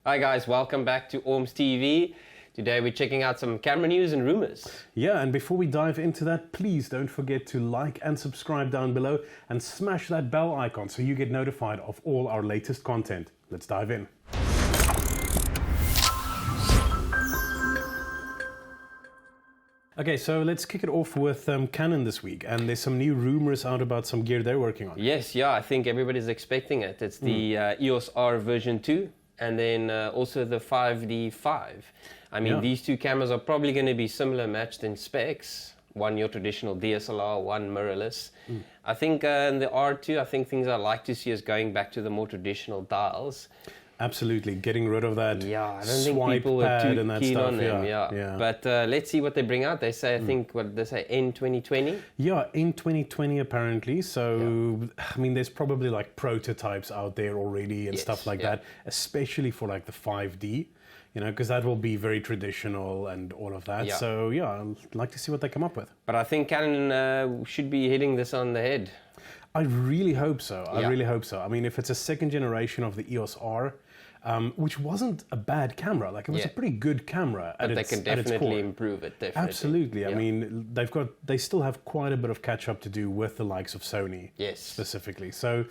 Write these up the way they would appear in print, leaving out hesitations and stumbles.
Hi guys, welcome back to Orms TV. Today we're checking out some camera news and rumors. Yeah, and before we dive into that, please don't forget to like and subscribe down below and smash that bell icon so you get notified of all our latest content. Let's dive in. Okay, so let's kick it off with Canon this week, and there's some new rumors out about some gear they're working on. Yes, I think everybody's expecting it. It's the EOS R version 2. And then also the 5D5. I mean, these two cameras are probably going to be similar matched in specs. One your traditional DSLR, one mirrorless. I think in the R2, I think things I like to see is going back to the more traditional dials. Absolutely, getting rid of that I don't think people were too keen on them. Yeah. But let's see what they bring out. They say, I think, what they say, in 2020? Yeah, in 2020 apparently. So, I mean, there's probably like prototypes out there already and stuff like that, especially for like the 5D, you know, because that will be very traditional and all of that. So, I'd like to see what they come up with. But I think Canon should be hitting this on the head. I really hope so. I really hope so. I mean, if it's a second generation of the EOS R, which wasn't a bad camera, like it was a pretty good camera. But they can definitely improve it. Definitely. Absolutely. I mean, they still have quite a bit of catch up to do with the likes of Sony, specifically. So,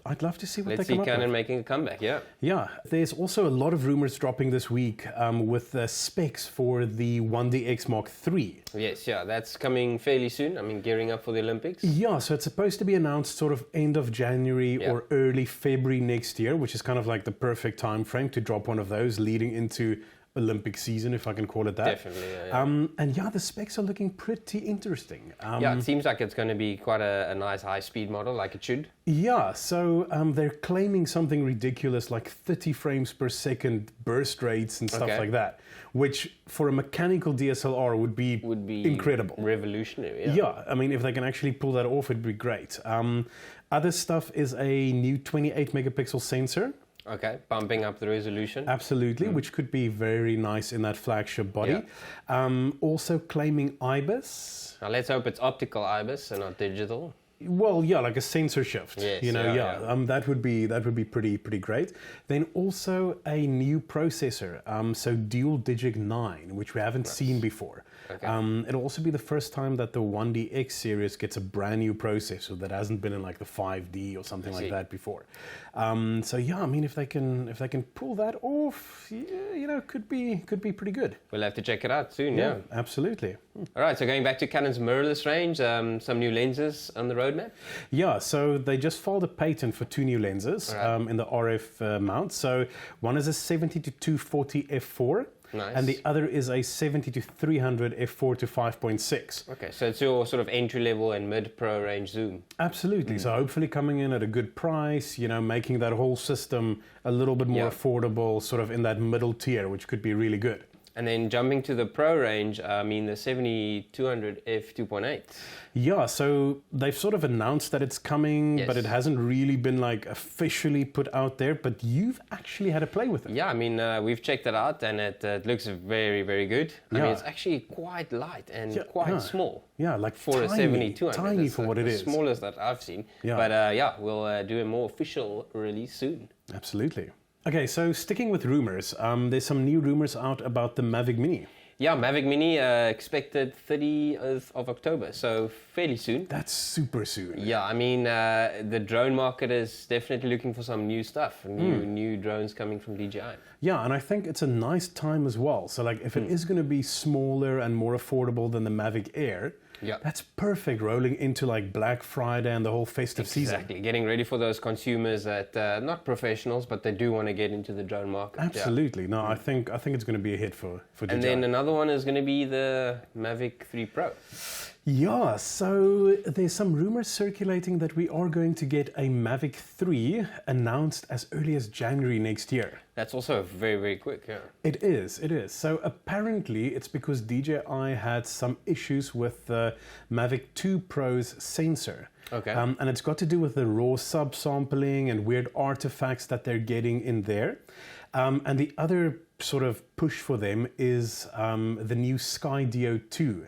I'd love to see what they come up with. Let's see Canon making a comeback, Yeah, there's also a lot of rumors dropping this week with the specs for the 1DX Mark III. Yes, that's coming fairly soon. I mean, gearing up for the Olympics. Yeah, so it's supposed to be announced sort of end of January or early February next year, which is kind of like the perfect time frame to drop one of those leading into Olympic season, if I can call it that. Definitely, And the specs are looking pretty interesting. It seems like it's going to be quite a nice high-speed model, like it should. Yeah, so they're claiming something ridiculous like 30 frames per second burst rates and stuff like that, which for a mechanical DSLR would be incredible. Revolutionary, Yeah, I mean, if they can actually pull that off, it'd be great. Other stuff is a new 28 megapixel sensor. Okay, bumping up the resolution. Absolutely, which could be very nice in that flagship body. Also claiming IBIS. Now let's hope it's optical IBIS and not digital. Well, like a sensor shift. Yes, that would be pretty great. Then also a new processor, so dual Digit 9, which we haven't seen before. Okay. It'll also be the first time that the 1DX series gets a brand new processor that hasn't been in like the 5D or something like that before. I mean, if they can pull that off, could be pretty good. We'll have to check it out soon. Yeah, absolutely. All right, so going back to Canon's mirrorless range, some new lenses on the roadmap. Yeah, so they just filed a patent for 2 new lenses in the RF mount. So one is a 70-240 f4. Nice. And the other is a 70-300 f4 to 5.6. Okay, so it's your sort of entry-level and mid-pro range zoom. Absolutely. So hopefully coming in at a good price, making that whole system a little bit more affordable, sort of in that middle tier, which could be really good. And then jumping to the pro range, I mean the 70-200 f2.8. Yeah, so they've sort of announced that it's coming, but it hasn't really been like officially put out there. But you've actually had a play with it. Yeah, I mean we've checked it out, and it looks very, very good. I mean it's actually quite light and quite small. Yeah, like for a 70-200. Tiny for what it is. The smallest that I've seen. Yeah. But we'll do a more official release soon. Absolutely. Okay, so sticking with rumors, there's some new rumors out about the Mavic Mini. Yeah, Mavic Mini expected 30th of October, so fairly soon. That's super soon. Yeah, I mean, the drone market is definitely looking for some new stuff, new drones coming from DJI. Yeah, and I think it's a nice time as well. So like if it is going to be smaller and more affordable than the Mavic Air, that's perfect rolling into like Black Friday and the whole festive season. Exactly, getting ready for those consumers that not professionals, but they do want to get into the drone market. Absolutely. No, I think it's going to be a hit for DJI. And then another one is going to be the Mavic 3 Pro. Yeah, so there's some rumors circulating that we are going to get a Mavic 3 announced as early as January next year. That's also very, very quick, yeah. It is. So apparently it's because DJI had some issues with the Mavic 2 Pro's sensor. Okay. And it's got to do with the raw subsampling and weird artifacts that they're getting in there. And the other sort of push for them is the new Skydio 2.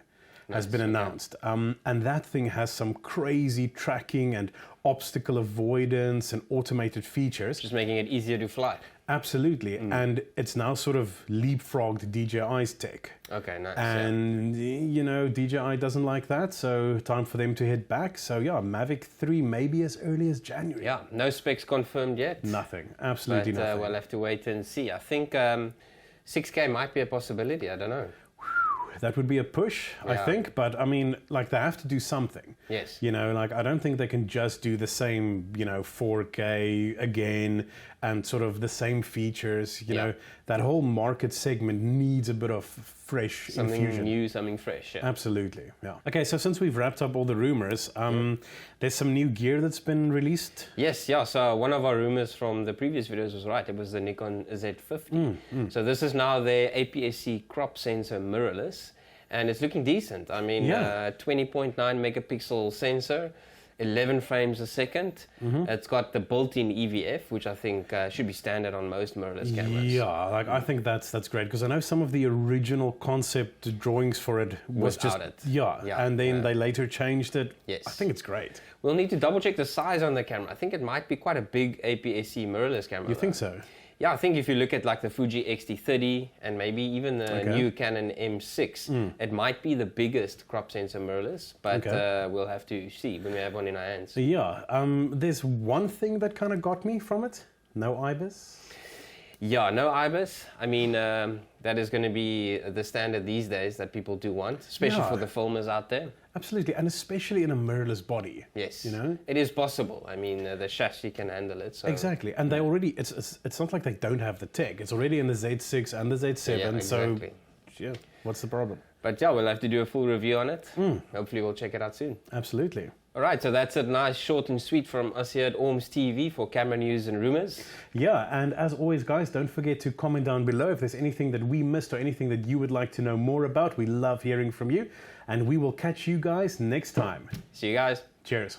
Has been announced. And that thing has some crazy tracking and obstacle avoidance and automated features. Just making it easier to fly. Absolutely, and it's now sort of leapfrogged DJI's tech. Okay, nice. And, you know, DJI doesn't like that, so time for them to hit back. So, yeah, Mavic 3 maybe as early as January. Yeah, no specs confirmed yet. Nothing, absolutely but, nothing. We'll have to wait and see. I think 6K might be a possibility, I don't know. That would be a push, I think, but I mean, like, they have to do something. Yes. You know, like, I don't think they can just do the same, you know, 4K again and sort of the same features. You know, that whole market segment needs a bit of fresh something infusion. New, something fresh. Yeah. Absolutely, yeah. Okay, so since we've wrapped up all the rumors, there's some new gear that's been released. Yes, yeah. So one of our rumors from the previous videos was right. It was the Nikon Z50. So this is now their APS-C crop sensor mirrorless, and it's looking decent. I mean, 20.9 megapixel sensor, 11 frames a second. It's got the built-in EVF, which I think should be standard on most mirrorless cameras. Yeah, like I think that's great, because I know some of the original concept drawings for it was Without just it. and then they later changed it. Yes. I think it's great. We'll need to double check the size on the camera. I think it might be quite a big APS-C mirrorless camera. You think so? Yeah, I think if you look at like the Fuji X-T30 and maybe even the new Canon M6, it might be the biggest crop sensor mirrorless, but we'll have to see when we have one in our hands. Yeah, there's one thing that kind of got me from it. No IBIS. Yeah, no IBIS. I mean, that is going to be the standard these days that people do want, especially for the filmers out there. Absolutely, and especially in a mirrorless body. Yes, you know, it is possible. I mean, the chassis can handle it. So. Exactly, and they already. It's not like they don't have the tech. It's already in the Z6 and the Z7. Yeah, exactly. So, yeah, what's the problem? But yeah, we'll have to do a full review on it. Hopefully, we'll check it out soon. Absolutely. All right, so that's a nice, short and sweet from us here at Orms TV for camera news and rumors. Yeah, and as always, guys, don't forget to comment down below if there's anything that we missed or anything that you would like to know more about. We love hearing from you, and we will catch you guys next time. See you guys. Cheers.